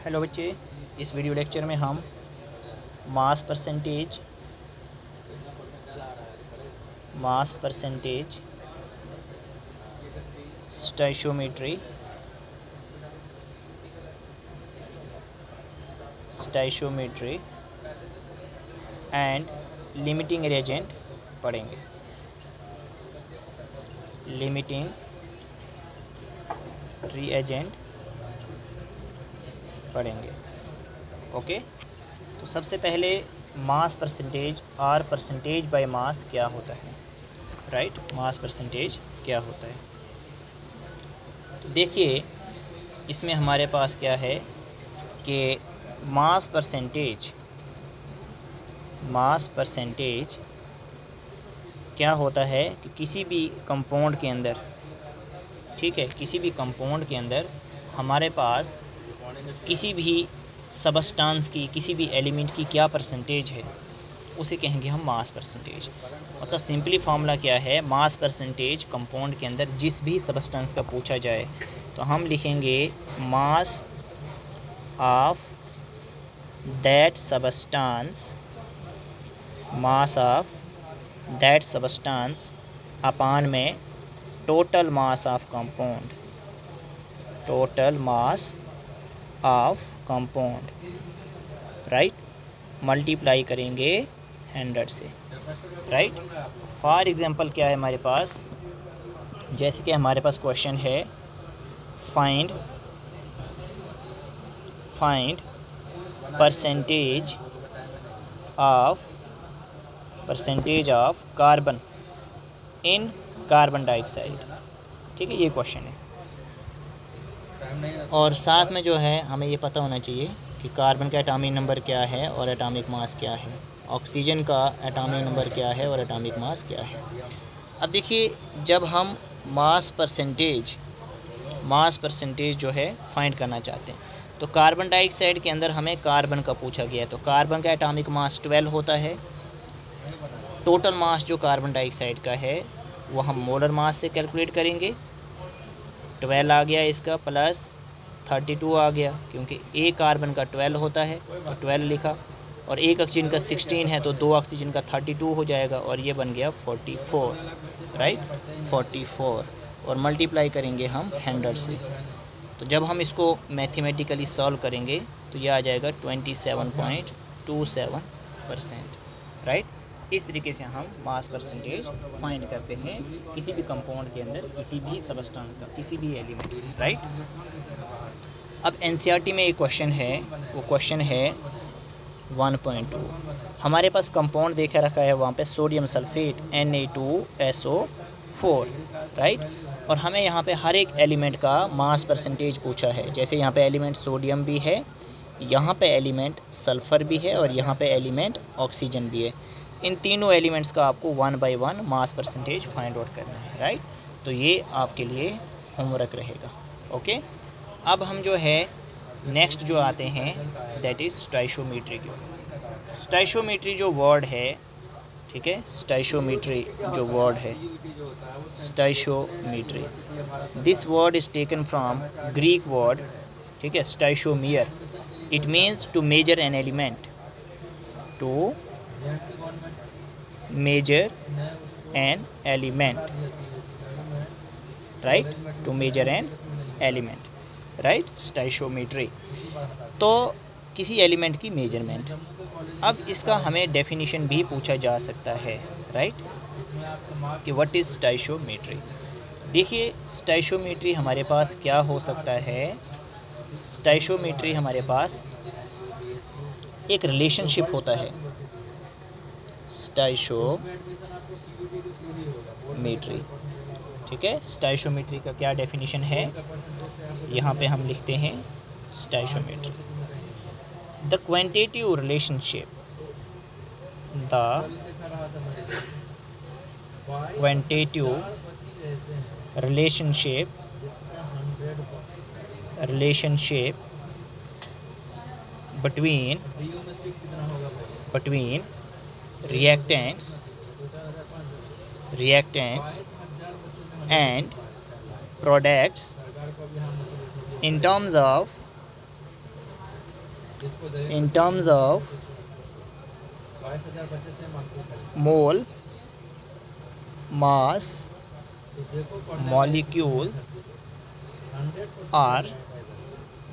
Hello बच्चे, इस video lecture में हम mass percentage stoichiometry and limiting reagent पढ़ेंगे। लिमिटिंग रिएजेंट पढ़ेंगे। ओके, तो सबसे पहले mass percentage or percentage by mass क्या होता है, राइट। मास परसेंटेज क्या होता है, तो देखिए इसमें हमारे पास क्या है कि मास परसेंटेज क्या होता है कि किसी भी कंपाउंड के अंदर, ठीक है, किसी भी कंपाउंड के अंदर हमारे पास किसी भी सबस्टांस की, किसी भी एलिमेंट की क्या परसेंटेज है, उसे कहेंगे हम मास परसेंटेज। मतलब सिंपली फार्मूला क्या है, मास परसेंटेज कंपाउंड के अंदर जिस भी सबस्टेंस का पूछा जाए तो हम लिखेंगे मास ऑफ दैट सबस्टेंस अपान में total mass of compound, right, multiply करेंगे 100 से, राइट। फॉर एग्जांपल क्या है हमारे पास, जैसे कि हमारे पास क्वेश्चन है find percentage of carbon in carbon dioxide, ठीक है, ये क्वेश्चन है। और साथ में जो है हमें ये पता होना चाहिए कि कार्बन का एटॉमिक नंबर क्या है और एटॉमिक मास क्या है, ऑक्सीजन का एटॉमिक नंबर क्या है और एटॉमिक मास क्या है। अब देखिए, जब हम मास परसेंटेज जो है फाइंड करना चाहते हैं, तो कार्बन डाइऑक्साइड के अंदर हमें कार्बन का पूछा गया है, तो कार्बन का एटॉमिक मास 12 होता है। टोटल मास जो कार्बन डाइऑक्साइड का है वो हम मोलर मास से कैलकुलेट करेंगे। 12 आ गया इसका, प्लस 32 आ गया, क्योंकि एक कार्बन का 12 होता है तो 12 लिखा, और एक ऑक्सीजन का 16 है तो दो ऑक्सीजन का 32 हो जाएगा, और ये बन गया 44, राइट, 44। और मल्टीप्लाई करेंगे हम 100 से, तो जब हम इसको मैथमेटिकली सॉल्व करेंगे तो ये आ जाएगा 27.27%, राइट। इस तरीके से हम मास परसेंटेज फाइंड करते हैं किसी भी कंपाउंड के अंदर, किसी भी सबस्टेंस का, किसी भी एलिमेंट, राइट। अब एनसीईआरटी में एक क्वेश्चन है, वो क्वेश्चन है 1.2। हमारे पास कंपाउंड देखा रखा है वहाँ पे सोडियम सल्फेट Na2SO4, राइट। और हमें यहाँ पे हर एक एलिमेंट का मास परसेंटेज पूछा है। जैसे यहाँ पे एलिमेंट सोडियम भी है, यहाँ पे एलिमेंट सल्फ़र भी है, और यहाँ पे एलिमेंट ऑक्सीजन भी है। इन तीनों एलिमेंट्स का आपको 1 by 1 mass percentage find out करना है, राइट। तो ये आपके लिए होमवर्क रहेगा। ओके, अब हम जो है नेक्स्ट जो आते हैं दैट इज़ स्टोइशियोमेट्री। स्टोइशियोमेट्री जो वर्ड है, ठीक है, स्टोइशियोमेट्री जो वर्ड है, stoichiometry, this word is taken from Greek word, ठीक है, स्टोइशियोमियर। It means to measure an element, to measure an element, right, to measure an element, right, stoichiometry. तो किसी एलिमेंट की मेजरमेंट। अब इसका हमें डेफिनेशन भी पूछा जा सकता है, राइट, कि व्हाट इज़ स्टोइशियोमेट्री। देखिए, स्टोइशियोमेट्री हमारे पास क्या हो सकता है, स्टोइशियोमेट्री हमारे पास एक रिलेशनशिप होता है। स्टोइशियोमेट्री, ठीक है, स्टोइशियोमेट्री का क्या डेफिनेशन है, यहाँ पे हम लिखते हैं stoichiometry, the quantitative relationship, the quantitative relationship between reactants and products in terms of in terms of mole, mass, molecule or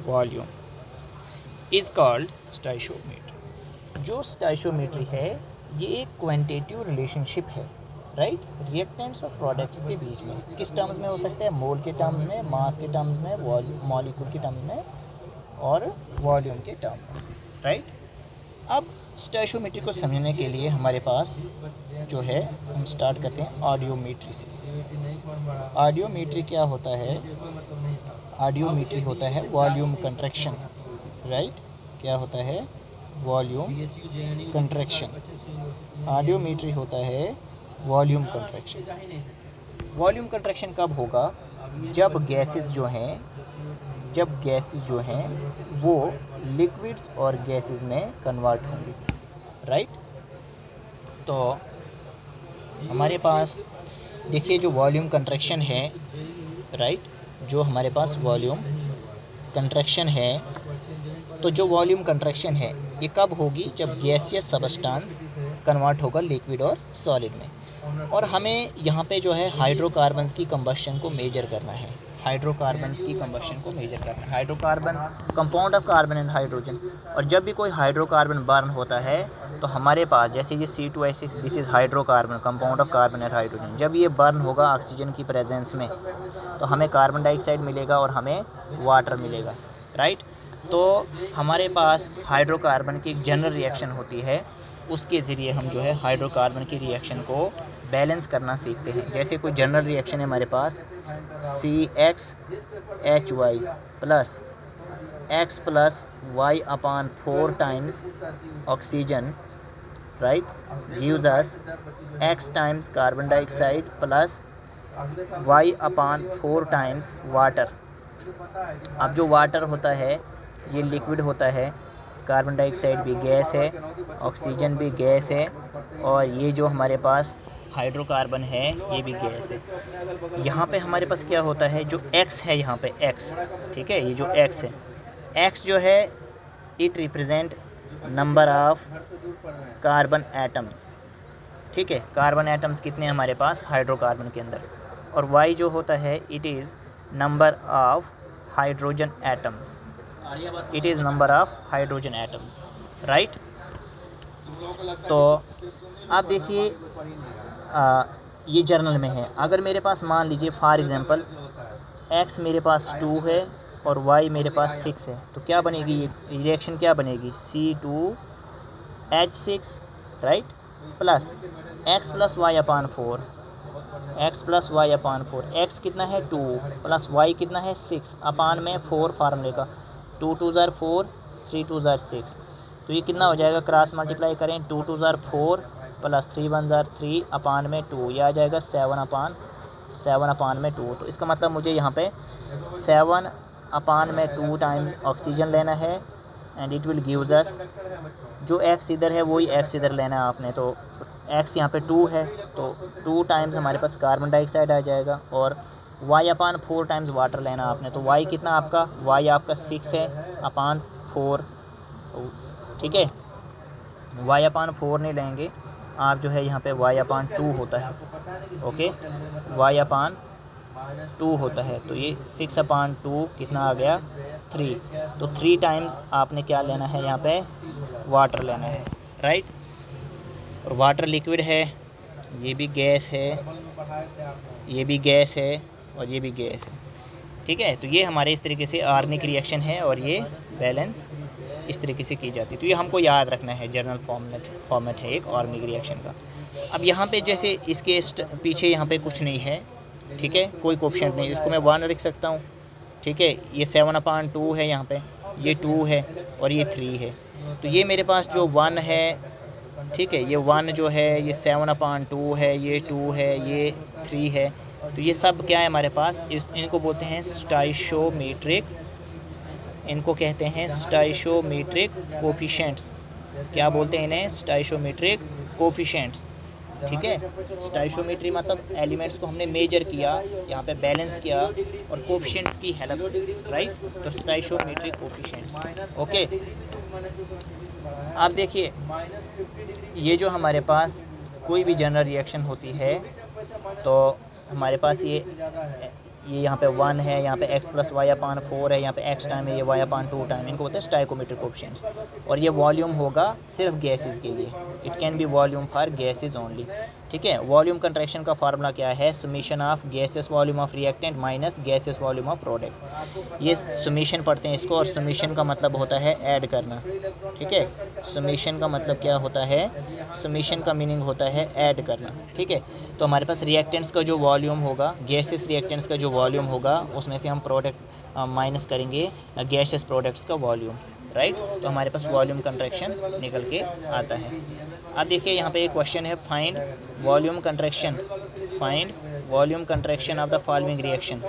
volume is called stoichiometry। जो स्टाइशोमेट्री है ये एक क्वांटिटेटिव रिलेशनशिप है, राइट, रिएक्टेंट्स और प्रोडक्ट्स के बीच में। किस terms में हो सकता है? मोल के टर्म्स में, मास के टर्म्स में, मॉलिक्यूल के टर्म्स में और वॉल्यूम के टर्म में, राइट। अब स्टाइशोमेट्री को समझने के लिए हमारे पास जो है, हम स्टार्ट करते हैं ऑडियोमेट्री से। ऑडियोमेट्री क्या होता है? ऑडियोमेट्री होता है वॉल्यूम कंट्रैक्शन, राइट। क्या होता है? Volume contraction. ऑडियोमेट्री होता है वॉल्यूम कंट्रैक्शन। वॉल्यूम कंट्रैक्शन कब होगा? जब गैसेस जो हैं वो लिक्विड्स और गैसेस में कन्वर्ट होंगे, राइट। तो हमारे पास देखिए जो वॉल्यूम कंट्रैक्शन है, राइट, जो हमारे पास वॉल्यूम कंट्रैक्शन है, तो जो वॉल्यूम कंट्रैक्शन है ये कब होगी? जब गैसियस सबस्टेंस कन्वर्ट होगा लिक्विड और सॉलिड में। और हमें यहाँ पे जो है हाइड्रोकार्बन्स की कंबशन को मेजर करना है। हाइड्रोकार्बन्स की कंबशन को मेजर करना है। Hydrocarbon compound of carbon and hydrogen. और जब भी कोई हाइड्रोकार्बन बर्न होता है तो हमारे पास जैसे ये C2H6 this is hydrocarbon, compound of carbon and hydrogen. जब ये बर्न होगा ऑक्सीजन की प्रेजेंस में तो हमें कार्बन डाइऑक्साइड मिलेगा और हमें वाटर मिलेगा, राइट। तो हमारे पास हाइड्रोकार्बन की एक जनरल रिएक्शन होती है, उसके ज़रिए हम जो है हाइड्रोकार्बन की रिएक्शन को बैलेंस करना सीखते हैं। जैसे कोई जनरल रिएक्शन है हमारे पास CXHY plus X plus Y upon 4 times oxygen, right, gives us X times carbon dioxide plus Y upon 4 times water. अब जो वाटर होता है ये लिक्विड होता है, कार्बन डाइऑक्साइड भी गैस है, ऑक्सीजन भी गैस है, और ये जो हमारे पास हाइड्रोकार्बन है ये भी गैस है। यहाँ पे हमारे पास क्या होता है? जो X है यहाँ पे X, ठीक है, ये जो X है, X जो है it represent number of carbon atoms, ठीक है। कार्बन एटम्स कितने हैं हमारे पास हाइड्रोकार्बन के अंदर। और Y जो होता है it is number of hydrogen atoms, it is number of hydrogen atoms, right. तो आप देखिए ये जर्नल में है। अगर मेरे पास मान लीजिए फॉर एग्जांपल X मेरे पास 2 है और Y मेरे पास 6 है, तो क्या बनेगी? ये रिएक्शन क्या बनेगी? C2H6, right, plus X plus Y upon 4, X plus Y upon 4। X कितना है? 2 प्लस Y कितना है? 6 अपॉन में 4 फार्मूले का 2 2 ज़ार 4, 3 2 ज़ार 6। तो ये कितना हो जाएगा? क्रॉस मल्टीप्लाई करें, 2 2 ज़ार 4 प्लस 3 1 ज़ार 3 अपॉन में 2, यह आ जाएगा 7 अपॉन में 2। तो इसका मतलब मुझे यहाँ पे 7 अपॉन में 2 टाइम्स ऑक्सीजन लेना है and it will gives us, जो X इधर है वही X इधर लेना है आपने। तो X यहाँ पे 2 है तो 2 टाइम्स हमारे पास कार्बन डाइऑक्साइड आ जाएगा, और Y अपॉन 4 टाइम्स वाटर लेना आपने। तो Y कितना आपका? Y आपका 6 है अपॉन 4, ठीक है। Y अपॉन 4 नहीं लेंगे आप, जो है यहाँ पे Y अपॉन 2 होता है, ओके, Y अपॉन 2 होता है। तो ये 6 अपॉन 2 कितना आ गया? 3। तो 3 टाइम्स आपने क्या लेना है यहाँ पे? वाटर लेना है, राइट। और वाटर लिक्विड है, ये भी गैस है, ये भी गैस है, और ये भी गैस है, ठीक है। तो ये हमारे इस तरीके से आर्निक रिएक्शन है और ये बैलेंस इस तरीके से की जाती है। तो ये हमको याद रखना है, जर्नल फॉर्मेट है एक आर्निक रिएक्शन का। अब यहाँ पे जैसे इसके पीछे यहाँ पे कुछ नहीं है, ठीक है, कोई कोएफिशिएंट नहीं, इसको मैं 1 लिख सकता हूँ, ठीक है। ये 7 अपॉन 2 है, यहाँ पे ये 2 है और ये 3 है। तो ये मेरे पास जो 1 है, ठीक है, ये 1 जो है, ये 7 अपॉन 2 है, ये 2 है, ये 3 है। तो ये सब क्या है हमारे पास? इनको बोलते हैं स्टाइशोमेट्रिक, इनको कहते हैं स्टाइशोमेट्रिक कोफिशिएंट्स। क्या बोलते हैं इन्हें? Stoichiometric coefficients. ठीक है। स्टाइशोमेट्री मतलब एलिमेंट्स को हमने मेजर किया, यहाँ पे बैलेंस किया और कोफिशिएंट्स की हेल्प से, राइट। तो स्टाइशोमेट्रिक कोफिशिएंट्स, ओके। आप देखिए ये जो हमारे पास कोई भी जनरल रिएक्शन होती है तो हमारे पास ये यहाँ पे 1 है, यहाँ पे x + y/4 है, यहाँ पे x टाइम है, ये y/2 टाइम, इनको बोलते हैं स्टाइकोमेट्रिक कोफिशिएंट्स। और ये वॉल्यूम होगा सिर्फ गैसेस के लिए, it can be volume for gases only, ठीक है। वॉल्यूम कंट्रैक्शन का फार्मूला क्या है? Summation of gases volume of reactant minus gases volume of product. ये समीशन पढ़ते हैं इसको, और समीशन का मतलब होता है ऐड करना, ठीक है। समीशन का मतलब क्या होता है? समीशन का मीनिंग होता है ऐड करना, ठीक है। तो हमारे पास रिएक्टेंट्स का जो वॉल्यूम होगा, गैसेस रिएक्टेंट्स का जो वॉल्यूम होगा, उसमें से हम प्रोडक्ट माइनस करेंगे गैसेस प्रोडक्ट्स का वॉल्यूम, राइट। तो हमारे पास वॉल्यूम कंट्रैक्शन निकल के आता है। अब देखिए यहाँ पे एक क्वेश्चन है, find volume contraction, find volume contraction of the following reaction.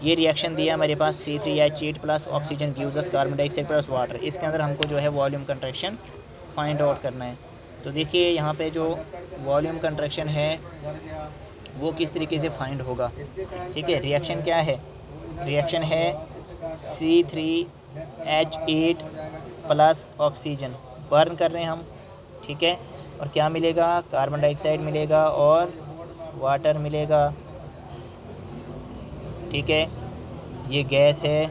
ये रिएक्शन दिया हमारे पास C3H8 plus oxygen gives us carbon dioxide plus water. इसके अंदर हमको जो है वॉल्यूम कंट्रैक्शन फाइंड आउट करना है। तो देखिए यहाँ पे जो वॉल्यूम कंट्रैक्शन है वो किस तरीके से फाइंड होगा, ठीक है। रिएक्शन क्या है? रिएक्शन है C3H8 प्लस ऑक्सीजन, बर्न कर रहे हैं हम, ठीक है। और क्या मिलेगा? कार्बन डाइऑक्साइड मिलेगा और वाटर मिलेगा, ठीक है। ये गैस है,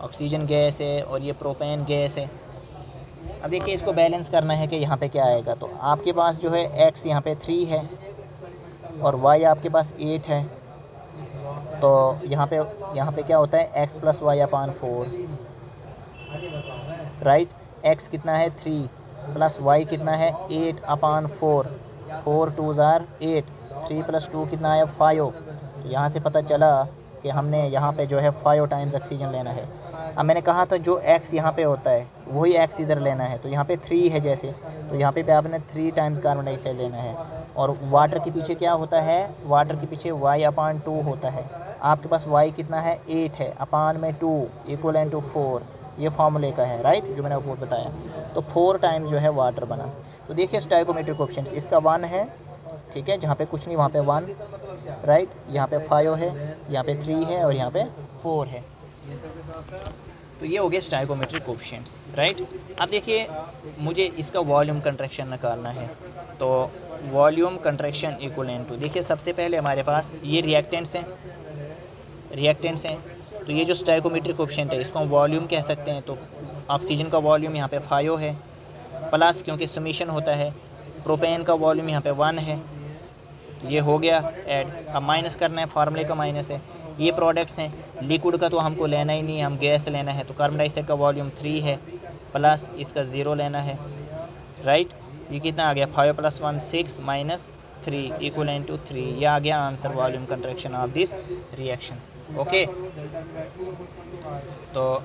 ऑक्सीजन गैस है और ये प्रोपेन गैस है। अब देखिए इसको बैलेंस करना है कि यहाँ पे क्या आएगा। तो आपके पास जो है x यहाँ पे 3 है और y आपके पास 8 है, तो यहाँ पे क्या होता है? x + y/4, right. x कितना है? 3 प्लस y कितना है? 8/4, 4 2 ज़ार 8, 3 + 2 कितना है? 5। तो यहाँ से पता चला कि हमने यहाँ पे जो है 5 टाइम्स ऑक्सीजन लेना है। अब मैंने कहा था जो x यहाँ पे होता है वही x इधर लेना है, तो यहाँ पे 3 है जैसे, तो यहाँ पे आपने 3 टाइम्स कार्बन डाइऑक्साइड लेना है। और वाटर के पीछे क्या होता है? वाटर के पीछे y/2 होता है। आपके पास y कितना है? 8 है, अपान में 2 = 4, ये फार्मूले का है, राइट, जो मैंने आपको बताया। तो 4 टाइम्स जो है वाटर बना। तो देखिए स्टाइकोमेट्रिक कोफिशिएंट इसका 1 है, ठीक है, जहाँ पे कुछ नहीं वहाँ पे 1, राइट। यहाँ पे 5 है, यहाँ पे 3 है और यहाँ पे 4 है। तो ये हो गया स्टाइकोमेट्रिक कोफिशिएंट्स, राइट। अब देखिए मुझे इसका वॉल्यूम कंट्रैक्शन निकालना है। तो वॉल्यूम कंट्रैक्शन इक्वलेंट टू, देखिए सबसे पहले हमारे पास ये रिएक्टेंट्स हैं, तो ये जो स्टाइकोमेट्रिक कोफिशिएंट है इसको हम वॉल्यूम कह सकते हैं। तो ऑक्सीजन का वॉल्यूम यहाँ पे 5 है, प्लस क्योंकि समीशन होता है, प्रोपेन का वॉल्यूम यहाँ पे 1 है, ये हो गया ऐड। अब माइनस करना है, फार्मूले का माइनस है। ये प्रोडक्ट्स हैं, लिक्विड का तो हमको लेना ही नहीं है, हम गैस लेना है। तो कार्बन डाइऑक्साइड का वॉल्यूम 3 है, प्लस इसका 0 लेना है, राइट। ये कितना आ गया? 5 + 1 6 - 3 = 3। ये आ गया answer, volume contraction of this reaction, okay. तो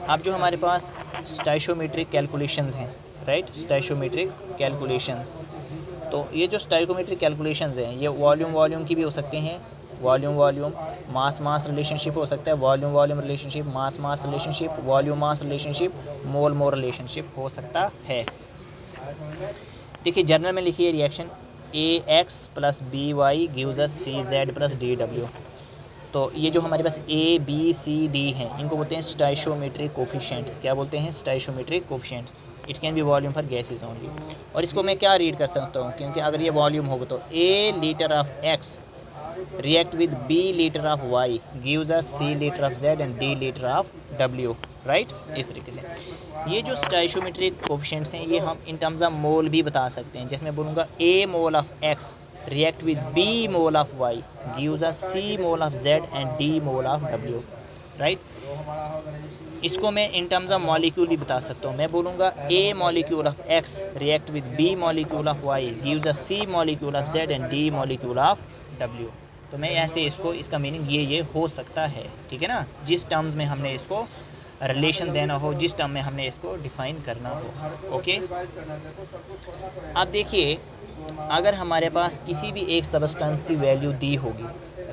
अब जो हमारे पास स्टाइशोमेट्रिक कैलकुलेशंस हैं, राइट, स्टाइशोमेट्रिक कैलकुलेशंस। तो ये जो स्टाइकोमेट्रिक कैलकुलेशंस हैं ये वॉल्यूम की भी हो सकते हैं, वॉल्यूम मास रिलेशनशिप हो सकता है, volume relationship, mass relationship, volume mass relationship, मोल रिलेशनशिप हो सकता है। देखिए जर्नल में लिखिए reaction AX + BY gives us CZ + DW। तो ये जो हमारे पास A B C D हैं इनको बोलते हैं स्टाइशोमेट्रिक कोफिशिएंट्स। क्या बोलते हैं? Stoichiometric coefficients. It can be volume for gases only. और इसको मैं क्या रीड कर सकता हूँ, क्योंकि अगर ये वॉल्यूम होगा तो A litre of X react with B litre of Y gives us C litre of Z and D litre of W, right. इस तरीके से ये जो स्टाइशोमेट्रिक कोफिशिएंट्स हैं ये हम इन टर्म्स ऑफ मोल भी बता सकते हैं। जैसे मैं बोलूँगा A mole of X react with B mole of Y gives us C mole of Z and D mole of W, right। इसको मैं in terms of molecule भी बता सकता हूँ। मैं बोलूँगा A molecule of X react with B molecule of Y gives us C molecule of Z and D molecule of W। तो मैं ऐसे इसका मीनिंग ये हो सकता है, ठीक है ना, जिस टर्म्स में हमने इसको रिलेशन देना हो, जिस टर्म में हमने इसको डिफ़ाइन करना हो, ओके। अब देखिए अगर हमारे पास किसी भी एक सबस्टेंस की वैल्यू दी होगी,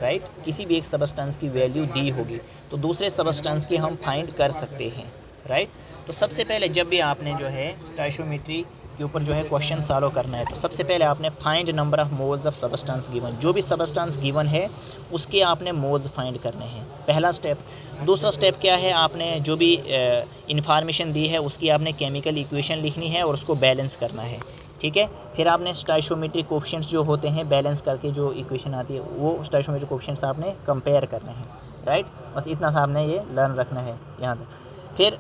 राइट, किसी भी एक सबस्टेंस की वैल्यू दी होगी तो दूसरे सबस्टेंस की हम फाइंड कर सकते हैं, राइट। तो सबसे पहले जब भी आपने जो है स्टोइचियोमेट्री के ऊपर जो है क्वेश्चन सॉल्व करना है, तो सबसे पहले आपने find number of moles of substance given, जो भी सबस्टेंस गिवन है उसके आपने मोल्स फाइंड करने हैं, पहला स्टेप। दूसरा स्टेप क्या है, आपने जो भी इंफॉर्मेशन दी है उसकी आपने केमिकल इक्वेशन लिखनी है और उसको बैलेंस करना है, ठीक है। फिर आपने स्टोइचियोमेट्रिक कोएफिशिएंट्स जो होते हैं बैलेंस करके जो इक्वेशन आती है वो स्टोइचियोमेट्रिक कोएफिशिएंट्स आपने कंपेयर करने हैं, राइट। बस इतना सा आपने ये लर्न रखना है यहाँ तक। फिर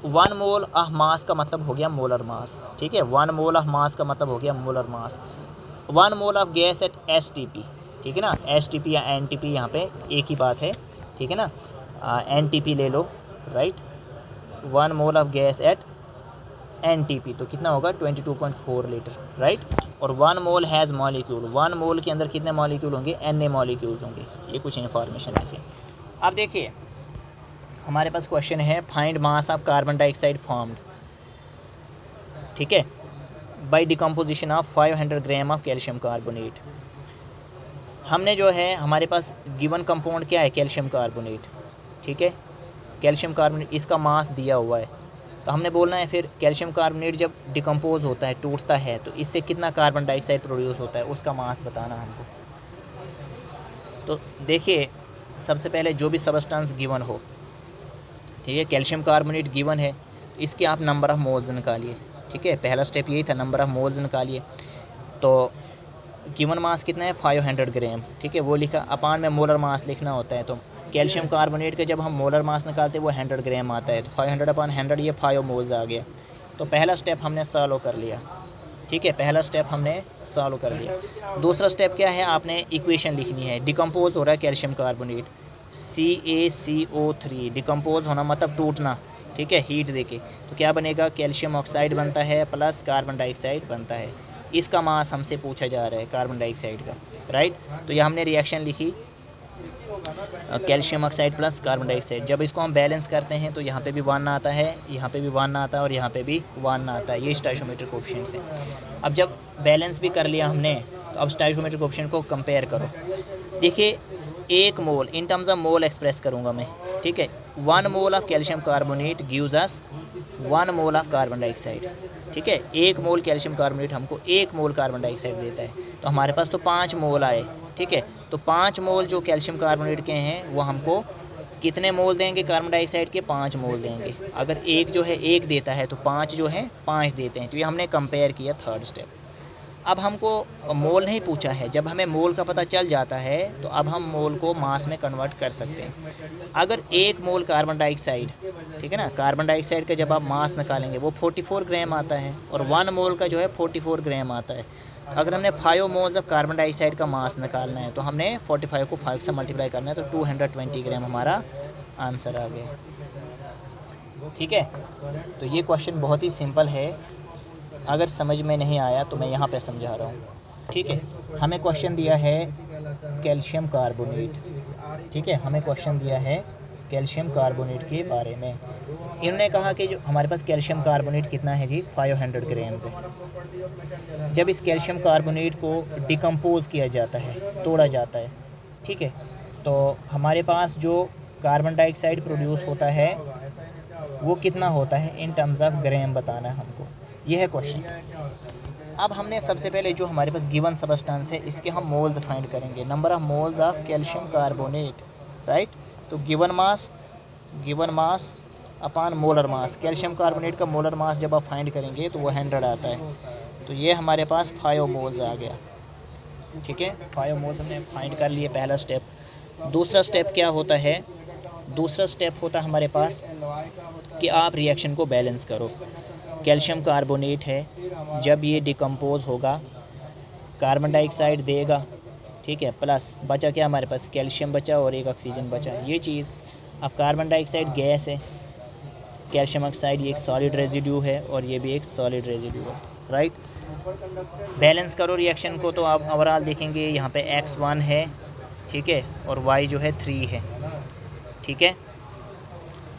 1 मोल ऑफ मास का मतलब हो गया मोलर मास, ठीक है। 1 मोल ऑफ मास का मतलब हो गया molar mass. 1 mole of gas eight STP, ठीक है ना। STP या NTP यहाँ पे एक ही बात है, ठीक है ना। NTP ले लो, right. 1 mole of gas at NTP तो कितना होगा 22.4 लीटर, राइट। और 1 मोल हैज़ मॉलिक्यूल, 1 मोल के अंदर कितने मॉलिक्यूल होंगे, Na मॉलिक्यूल्स होंगे। ये कुछ इन्फॉर्मेशन है इसे। अब देखिए हमारे पास क्वेश्चन है find mass of carbon dioxide formed, ठीक है, by decomposition of 500 gram of calcium carbonate. हमने जो है हमारे पास गिवन कंपाउंड क्या है, कैल्शियम कार्बोनेट, ठीक है। कैल्शियम कार्बोनेट इसका मास दिया हुआ है, तो हमने बोलना है फिर कैल्शियम कार्बोनेट जब डिकम्पोज होता है, टूटता है, तो इससे कितना कार्बन डाइऑक्साइड प्रोड्यूस होता है उसका मास बताना हमको। तो देखिए सबसे पहले जो भी सबस्टेंस गिवन हो, ठीक है, कैल्शियम कार्बोनेट गिवन है, तो इसके आप नंबर ऑफ़ मोल्स निकालिए, ठीक है। पहला स्टेप यही था, नंबर ऑफ़ मोल्स निकालिए। तो गिवन मास कितना है 500 ग्राम, ठीक है, वो लिखा। अपान में मोलर मास लिखना होता है, तो कैल्शियम कार्बोनेट का जब हम मोलर मास निकालते हैं वो 100 ग्राम आता है, तो 500 अपान 100 ये 5 मोल्स आ गया। तो पहला स्टेप हमने सॉल्व कर लिया, ठीक है, पहला स्टेप हमने सॉल्व कर लिया। दूसरा स्टेप क्या है, आपने इक्वेशन लिखनी है। डिकम्पोज हो रहा है कैल्शियम कार्बोनेट, CaCO3, डिकम्पोज होना मतलब टूटना, ठीक है, हीट देके। तो क्या बनेगा, कैल्शियम ऑक्साइड बनता है प्लस कार्बन डाइऑक्साइड बनता है। इसका मास हमसे पूछा जा रहा है कार्बन डाइऑक्साइड का, राइट। तो यह हमने रिएक्शन लिखी calcium oxide plus carbon dioxide. जब इसको हम बैलेंस करते हैं तो यहाँ पे भी 1 आता है, यहाँ पे भी 1 आता है और यहाँ पे भी 1 आता है। ये स्टोइचियोमेट्रिक कोएफिशिएंट्स हैं। अब जब बैलेंस भी कर लिया हमने, तो अब स्टोइचियोमेट्रिक कोएफिशिएंट को कंपेयर करो। देखिए 1 mole in terms of mole express करूँगा मैं, ठीक है। 1 mole of calcium carbonate gives us 1 mole of carbon dioxide, ठीक है। 1 मोल कैल्शियम कार्बोनेट हमको 1 मोल कार्बन डाइऑक्साइड देता है, तो हमारे पास तो 5 मोल आए, ठीक है। तो 5 मोल जो कैल्शियम कार्बोनेट के हैं वो हमको कितने मोल देंगे कार्बन डाइऑक्साइड के, 5 मोल देंगे। अगर एक जो है 1 देता है तो 5 जो है 5 देते हैं। तो ये हमने कंपेयर किया थर्ड स्टेप। अब हमको मोल नहीं पूछा है, जब हमें मोल का पता चल जाता है तो अब हम मोल को मास में कन्वर्ट कर सकते हैं। अगर 1 मोल कार्बन डाइऑक्साइड, ठीक है ना, कार्बन डाइऑक्साइड का जब आप मास निकालेंगे वो 44 ग्राम आता है और 1 मोल का जो है 44 ग्राम आता है। अगर हमने 5 मोल्स ऑफ कार्बन डाइऑक्साइड का मास निकालना है तो हमने 45 को 5 से मल्टीप्लाई करना है, तो 220 ग्राम हमारा आंसर आ गया, ठीक है। तो ये क्वेश्चन बहुत ही सिंपल है, अगर समझ में नहीं आया तो मैं यहाँ पे समझा रहा हूँ, ठीक है। हमें क्वेश्चन दिया है कैल्शियम कार्बोनेट, ठीक है, हमें क्वेश्चन दिया है कैल्शियम कार्बोनेट के बारे में। इन्होंने कहा कि जो हमारे पास कैल्शियम कार्बोनेट कितना है जी 500 ग्राम्स है। जब इस कैल्शियम कार्बोनेट को डिकम्पोज किया जाता है, तोड़ा जाता है, ठीक है, तो हमारे पास जो कार्बन डाइऑक्साइड प्रोड्यूस होता है वो कितना होता है इन टर्म्स ऑफ ग्राम बताना है हमको, ये है क्वेश्चन। अब हमने सबसे पहले जो हमारे पास गिवन सबस्टेंस है इसके हम मोल्स फाइंड करेंगे, number of moles of calcium carbonate, right. तो गिवन मास अपान मोलर मास, कैल्शियम कार्बोनेट का मोलर मास जब आप फाइंड करेंगे तो वो 100 आता है। तो ये हमारे पास 5 मोल्स आ गया, ठीक है, 5 मोल्स हमने फाइंड कर लिए, पहला स्टेप। दूसरा स्टेप क्या होता है, दूसरा स्टेप होता है हमारे पास कि आप रिएक्शन को बैलेंस करो। कैल्शियम कार्बोनेट है, जब ये डिकम्पोज होगा कार्बन डाइऑक्साइड देगा, ठीक है, प्लस बचा क्या हमारे पास, कैल्शियम बचा और एक ऑक्सीजन बचा, ये चीज़। अब कार्बन डाइऑक्साइड गैस है, कैल्शियम ऑक्साइड ये एक सॉलिड रेजिड्यू है और ये भी एक सॉलिड रेजिड्यू है, राइट। बैलेंस करो रिएक्शन को, तो आप ओवरऑल देखेंगे यहाँ पे X1 है, ठीक है, और Y जो है 3 है, ठीक है।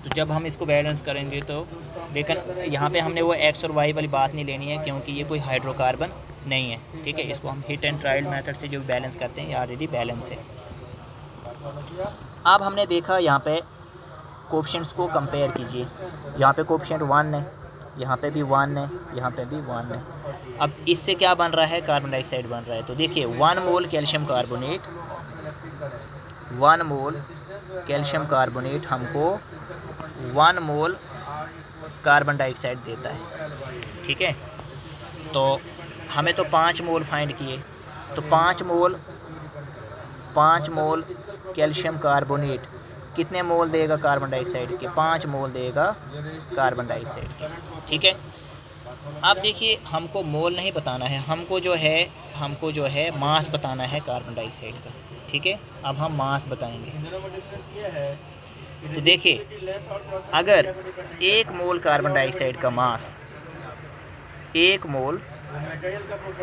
तो जब हम इसको बैलेंस करेंगे तो लेकिन यहाँ पे हमने वो X और Y वाली बात नहीं लेनी है क्योंकि ये कोई हाइड्रोकार्बन नहीं है, ठीक है। इसको हम हिट एंड ट्रायल मेथड से जो बैलेंस करते हैं ये ऑलरेडी बैलेंस है। अब हमने देखा यहाँ पे कोफिशिएंट्स को कंपेयर कीजिए। यहाँ पे कोफिशिएंट 1 है, यहाँ पे भी 1 है, यहाँ पे भी 1 है। अब इससे क्या बन रहा है, कार्बन डाइऑक्साइड बन रहा है। तो देखिए 1 मोल कैल्शियम कार्बोनेट, 1 मोल कैल्शियम कार्बोनेट हमको 1 मोल कार्बन डाइऑक्साइड देता है, ठीक है। तो हमें तो 5 मोल फाइंड किए, तो 5 मोल कैल्शियम कार्बोनेट कितने मोल देगा कार्बन डाइऑक्साइड के, 5 मोल देगा कार्बन डाइऑक्साइड के, ठीक है। अब देखिए हमको मोल नहीं बताना है, हमको जो है मास बताना है कार्बन डाइऑक्साइड का, ठीक है। अब हम मास बताएंगे। तो देखिए अगर 1 मोल कार्बन डाइऑक्साइड का मास, 1 मोल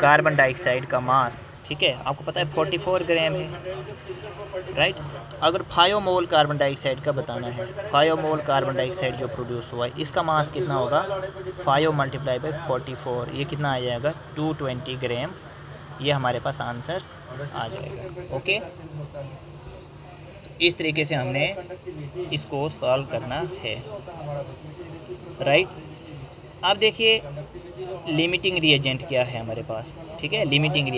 कार्बन डाइऑक्साइड का मास, ठीक है, आपको पता है 44 ग्राम है, राइट। अगर 5 मोल कार्बन डाइऑक्साइड का बताना है, 5 मोल कार्बन डाइऑक्साइड जो प्रोड्यूस हुआ है इसका मास कितना होगा, 5 मल्टीप्लाई बाई 44, ये कितना आ जाएगा 220 ग्राम। ये हमारे पास आंसर आ जाएगा, ओके। इस तरीके से हमने इसको सॉल्व करना है, राइट। अब देखिए लिमिटिंग रिएजेंट क्या है हमारे पास, ठीक है। लिमिटिंग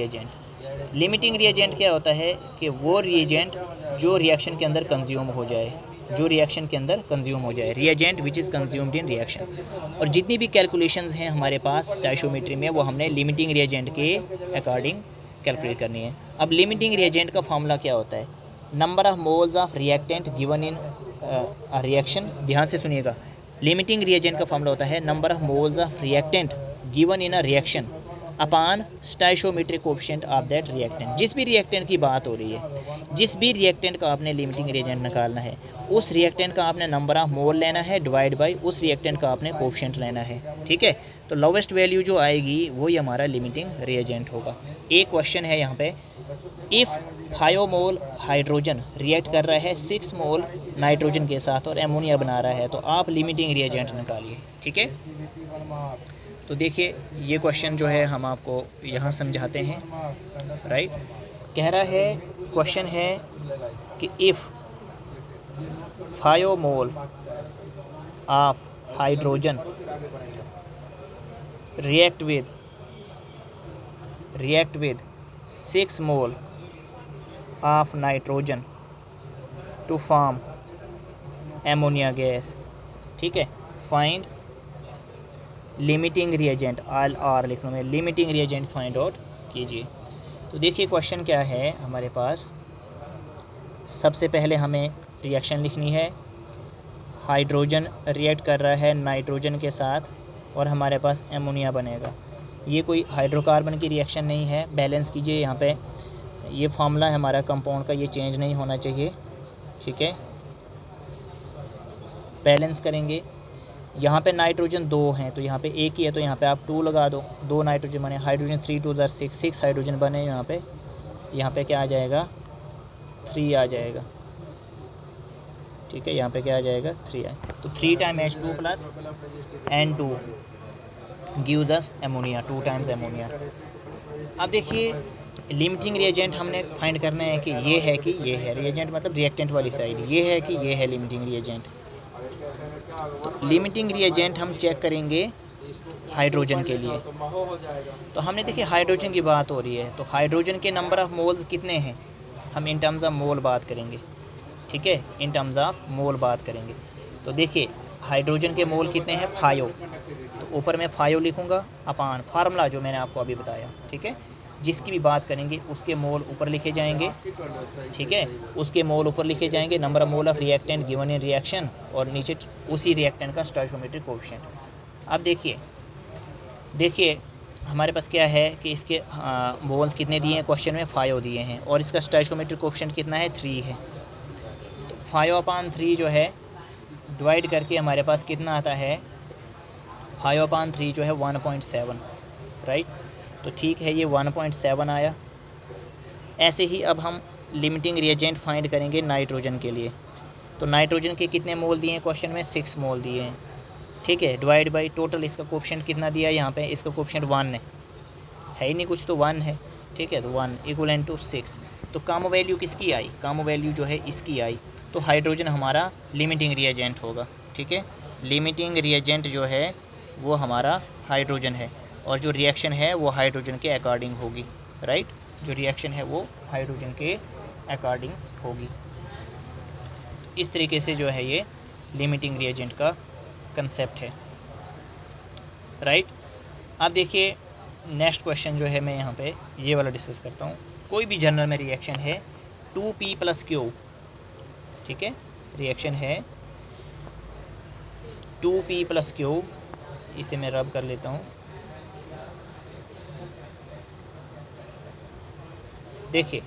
रिएजेंट क्या होता है कि वो रिएजेंट जो रिएक्शन के अंदर कंज्यूम हो जाए, reagent which is consumed in reaction. और जितनी भी कैलकुलेशंस हैं हमारे पास स्टोइचियोमेट्री में वो हमने लिमिटिंग रिएजेंट के अकॉर्डिंग कैलकुलेट करनी है। अब लिमिटिंग रिएजेंट का फॉर्मूला क्या होता है, number of moles of reactant given in reaction. ध्यान से सुनिएगा, लिमिटिंग रिएजेंट का फॉर्मूला होता है number of moles of reactant given in a reaction upon stoichiometric coefficient of that reactant. जिस भी रिएक्टेंट की बात हो रही है, जिस भी रिएक्टेंट का आपने लिमिटिंग रिएजेंट निकालना है, उस रिएक्टेंट का आपने नंबर ऑफ मोल लेना है डिवाइड बाय उस रिएक्टेंट का आपने कोएफिशिएंट लेना है, ठीक है। तो लोवेस्ट वैल्यू जो आएगी वही हमारा लिमिटिंग रिएजेंट होगा। एक क्वेश्चन है यहाँ पे, इफ़ 5 मोल हाइड्रोजन रिएक्ट कर रहा है 6 मोल नाइट्रोजन के साथ और एमोनिया बना रहा है, तो आप लिमिटिंग रिएजेंट निकालिए, ठीक है। तो देखिए ये क्वेश्चन जो है हम आपको यहाँ समझाते हैं, राइट। कह रहा है, क्वेश्चन है कि if 5 mole of hydrogen react with 6 mole of nitrogen to form ammonia gas, ठीक है। फाइंड लिमिटिंग रिएजेंट, आर लिखने में लिमिटिंग रिएजेंट फाइंड आउट कीजिए। तो देखिए क्वेश्चन क्या है हमारे पास, सबसे पहले हमें रिएक्शन लिखनी है। हाइड्रोजन रिएक्ट कर रहा है नाइट्रोजन के साथ और हमारे पास एमोनिया बनेगा। ये कोई हाइड्रोकार्बन की रिएक्शन नहीं है, बैलेंस कीजिए। यहाँ पे ये फार्मूला है हमारा कंपाउंड का, ये चेंज नहीं होना चाहिए, ठीक है। बैलेंस करेंगे, यहाँ पे नाइट्रोजन 2 हैं तो यहाँ पे एक ही है, तो यहाँ पे आप 2 लगा दो, 2 नाइट्रोजन बने, हाइड्रोजन 3 2 ज़र 6 हाइड्रोजन बने। यहाँ पे क्या आ जाएगा, 3 आ जाएगा, ठीक है। यहाँ पे क्या आ जाएगा, 3 आए, तो 3 time H2 plus N2 gives us ammonia, 2 times ammonia. अब देखिए लिमिटिंग रिएजेंट हमने फाइंड करना है कि ये है कि ये है, रिएजेंट मतलब रिएक्टेंट वाली साइड, ये है कि ये है लिमिटिंग रिएजेंट। तो लिमिटिंग रिएजेंट हम चेक करेंगे हाइड्रोजन के लिए। तो हमने देखिए हाइड्रोजन की बात हो रही है, तो हाइड्रोजन के नंबर ऑफ़ मोल्स कितने हैं, हम इन टर्म्स ऑफ मोल बात करेंगे, ठीक है, इन टर्म्स ऑफ मोल बात करेंगे। तो देखिए हाइड्रोजन के मोल कितने हैं, 5, तो ऊपर मैं 5 लिखूँगा अपान फार्मूला जो मैंने आपको अभी बताया, ठीक है। जिसकी भी बात करेंगे उसके मोल ऊपर लिखे जाएंगे, ठीक है, उसके मोल ऊपर लिखे जाएंगे, number of mole of reactant given in reaction, और नीचे उसी रिएक्टेंट का स्टोइचियोमेट्रिक कोएफिशिएंट। अब देखिए हमारे पास क्या है कि इसके मोल्स कितने दिए हैं, क्वेश्चन में 5 दिए हैं, और इसका स्टोइचियोमेट्रिक कोएफिशिएंट कितना है, 3 है। तो 5/3 जो है डिवाइड करके हमारे पास कितना आता है, 5/3 जो है 1.7, राइट। तो ठीक है, ये 1.7 आया। ऐसे ही अब हम लिमिटिंग रिएजेंट फाइंड करेंगे नाइट्रोजन के लिए। तो नाइट्रोजन के कितने मोल दिए हैं, क्वेश्चन में 6 मोल दिए हैं, ठीक है। डिवाइड बाई टोटल इसका कोएफिशिएंट कितना दिया है, यहाँ पे इसका कोएफिशिएंट 1 है ही नहीं कुछ, तो 1 है, ठीक है। तो 1 इक्वल टू 6। तो कम वैल्यू किसकी आई, कम वैल्यू जो है इसकी आई, तो हाइड्रोजन हमारा लिमिटिंग रिएजेंट होगा। ठीक है, लिमिटिंग रिएजेंट जो है वो हमारा हाइड्रोजन है और जो रिएक्शन है वो हाइड्रोजन के अकॉर्डिंग होगी। राइट, जो रिएक्शन है वो हाइड्रोजन के अकॉर्डिंग होगी। इस तरीके से जो है ये लिमिटिंग रिएजेंट का कंसेप्ट है। राइट, अब देखिए नेक्स्ट क्वेश्चन जो है मैं यहाँ पे ये वाला डिस्कस करता हूँ। कोई भी जनरल में रिएक्शन है 2p + Q। ठीक है, रिएक्शन है 2p + Q, इसे मैं रब कर लेता हूँ। देखिए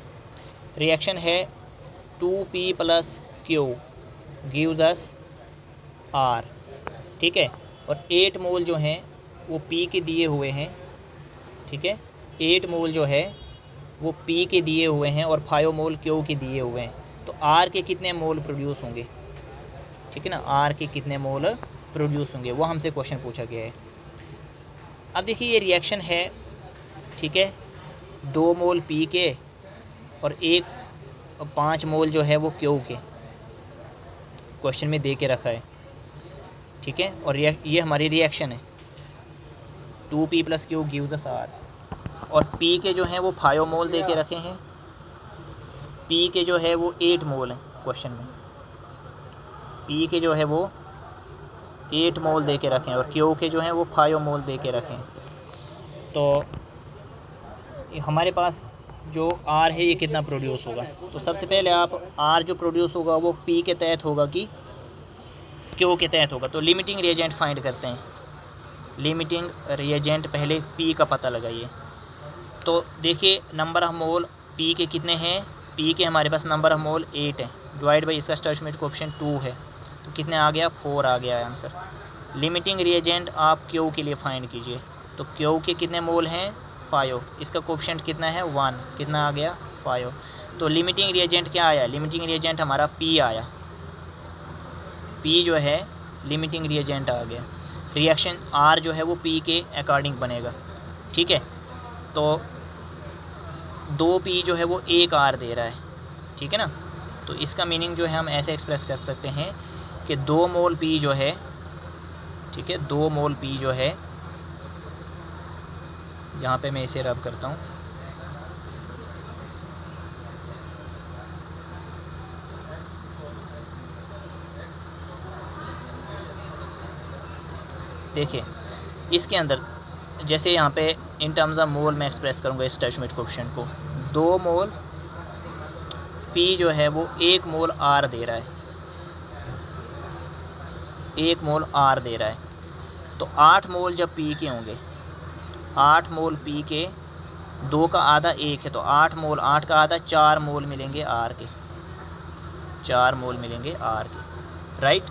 रिएक्शन है 2p + Q gives us R। ठीक है, और 8 मोल जो हैं वो P के दिए हुए हैं। ठीक है, 8 मोल जो है वो P के दिए हुए हैं और 5 मोल Q के दिए हुए हैं। तो R के कितने मोल प्रोड्यूस होंगे? ठीक है ना, R के कितने मोल प्रोड्यूस होंगे वो हमसे क्वेश्चन पूछा गया है। अब देखिए ये रिएक्शन है। ठीक है, 2 मोल P के और 5 मोल जो है वो Q के क्वेश्चन में दे के रखा है। ठीक है, और ये हमारी रिएक्शन है 2p + Q gives us R। और P के जो हैं वो 5 मोल दे के रखे हैं। P के जो है वो 8 मोल हैं क्वेश्चन में। P के जो है वो 8 मोल दे के रखें और Q के जो हैं वो 5 मोल दे के रखें। तो हमारे पास जो R है ये कितना प्रोड्यूस होगा? तो सबसे पहले आप R जो प्रोड्यूस होगा वो P के तहत होगा कि Q के तहत होगा। तो लिमिटिंग रिएजेंट फाइंड करते हैं। लिमिटिंग रिएजेंट पहले P का पता लगाइए। तो देखिए नंबर ऑफ मोल P के कितने हैं? P के हमारे पास नंबर ऑफ मोल 8 है, डिवाइड बाई इसका स्टोइचियोमेट्रिक कोएफिशिएंट 2 है, तो कितने आ गया? 4 आ गया है आंसर। लिमिटिंग रिएजेंट आप Q के लिए फाइंड कीजिए। तो Q के कितने मोल हैं? 5। इसका कोएफिशिएंट कितना है? 1। कितना आ गया? 5। तो लिमिटिंग रिएजेंट क्या आया? लिमिटिंग रिएजेंट हमारा P आया। P जो है लिमिटिंग रिएजेंट आ गया। रिएक्शन R जो है वो P के अकॉर्डिंग बनेगा। ठीक है, तो 2p जो है वो 1 R दे रहा है। ठीक है ना, तो इसका मीनिंग जो है हम ऐसे एक्सप्रेस कर सकते हैं कि 2 मोल P जो है, ठीक है, 2 मोल P जो है, यहाँ पे मैं इसे रब करता हूँ। देखिए इसके अंदर जैसे यहाँ पे इन टर्म्स ऑफ मोल मैं एक्सप्रेस करूँगा इस स्टोइचियोमेट्रिक कोएफिशिएंट को। 2 मोल P जो है वो 1 मोल R दे रहा है। 1 मोल R दे रहा है। तो 8 मोल जब P के होंगे, 8 मोल P के, 2 का आधा 1 है, तो 8 मोल, 8 का आधा 4 मोल मिलेंगे R के। 4 मोल मिलेंगे R के। राइट,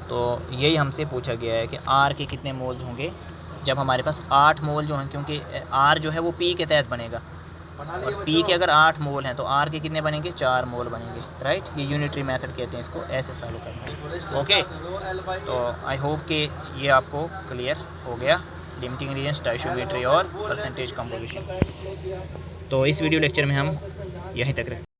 तो यही हमसे पूछा गया है कि R के कितने मोल्स होंगे जब हमारे पास 8 मोल जो हैं, क्योंकि R जो है वो P के तहत बनेगा और P के अगर 8 मोल हैं तो R के कितने बनेंगे? 4 मोल बनेंगे। राइट, ये यूनिटरी मेथड कहते हैं इसको, ऐसे सॉल्व करना है। ओके, तो आई होप कि ये आपको क्लियर हो गया लिमिटिंग रिएजेंट, स्टोइचियोमेट्री और परसेंटेज कंपोजिशन। तो इस वीडियो लेक्चर में हम यहीं तक रखें।